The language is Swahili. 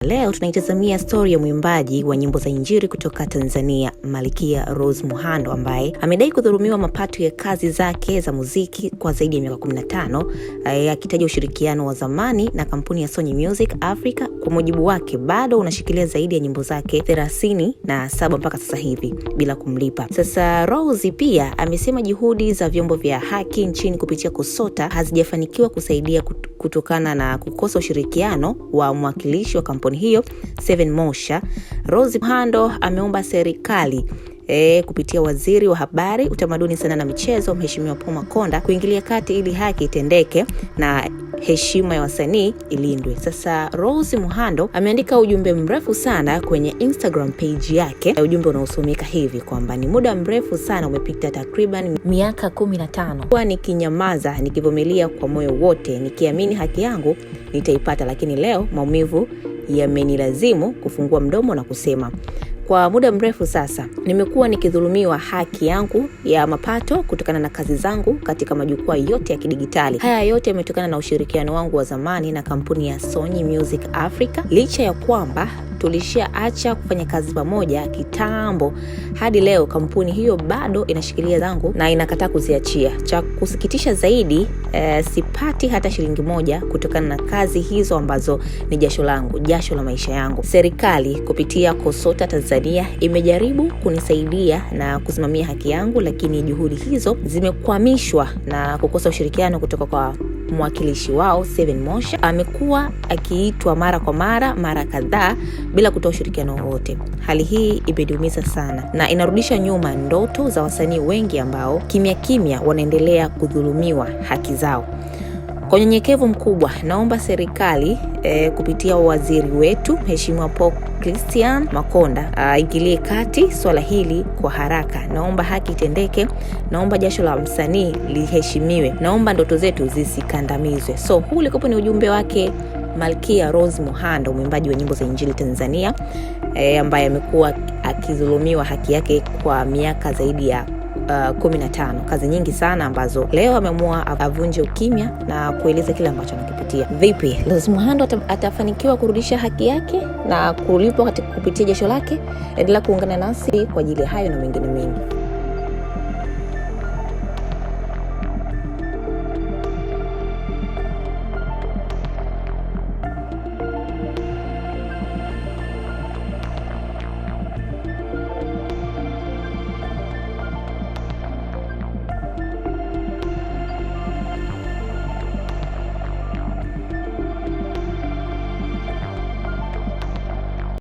Leo tunaitazamia story ya mwimbaji wa nyimbo za injili kutoka Tanzania, Malkia Rose Muhando, ambaye amedai kudhulumiwa mapato ya kazi zake za muziki kwa zaidi ya miaka 15, akitaja ushirikiano wa zamani na kampuni ya Sony Music Africa. Kwa mujibu wake, bado unashikilia zaidi ya nyimbo zake 37 mpaka sasa hivi bila kumlipa. Sasa Rose pia amesema juhudi za vyombo vya haki nchini kupitia KUSOTA hazijafanikiwa kusaidia kutokana na kukosa ushirikiano wa mwakilishi wa kampuni hiyo Seven Mosha. Rose Muhando ameomba serikali kupitia waziri wa habari, utamaduni, sanaa na michezo, Mheshimiwa Paul Makonda kuingilia kati ili haki itendeke na heshima ya wasanii ilindwe. Sasa Rose Muhando ameandika ujumbe mrefu sana kwenye Instagram page yake. Ujumbe unaosomeka hivi kwamba ni muda mrefu sana umepita, takriban miaka 15. Kwa nikinyamaza, nikivumilia kwa moyo wote, nikiamini haki yangu nitaipata, lakini leo maumivu yamenilazimu kufungua mdomo na kusema. Kwa muda mrefu sasa nimekuwa nikidhulumiwa haki yangu ya mapato kutokana na kazi zangu katika majukwaa yote ya kidigitali. Haya yote yametokana na ushirikiano wangu wa zamani na kampuni ya Sony Music Africa. Licha ya kwamba tulishaacha kufanya kazi pamoja kitambo, hadi leo kampuni hiyo bado inashikilia zangu na inakataa kuziachia. Cha kusikitisha zaidi, sipati hata shilingi moja kutokana na kazi hizo ambazo ni jasho langu, jasho la maisha yangu. Serikali kupitia KUSOTA Tanzania imejaribu kunisaidia na kusimamia haki yangu, lakini juhudi hizo zimekwamishwa na kukosa ushirikiano kutoka kwa mwakilishi wao Seven Mosha. Amekuwa akiitwa mara kadhaa bila kutoa ushirikiano wowote. Hali hii imeniumiza sana na inarudisha nyuma ndoto za wasanii wengi ambao kimya wanaendelea kudhulumiwa haki zao. Kwa unyenyekevu mkubwa naomba serikali kupitia waziri wetu Mheshimiwa Paul Christian Makonda aingilie kati swala hili kwa haraka. Naomba haki itendeke, naomba jasho la msanii liheshimiwe, naomba ndoto zetu zisikandamizwe. So huu ulikopo ni ujumbe wake Malkia Rose Muhando, mwimbaji wa nyimbo za injili Tanzania, ambaye amekuwa akidhulumiwa haki yake kwa miaka zaidi ya 15. Kazi nyingi sana ambazo leo ameamua avunje ukimya na kueleza kile ambacho anakipitia. Vipi Rose Muhando atafanikiwa kurudisha haki yake na kulipwa kupitia jasho lake? Endelea kuungana nasi kwa ajili ya hayo na mengine mengi.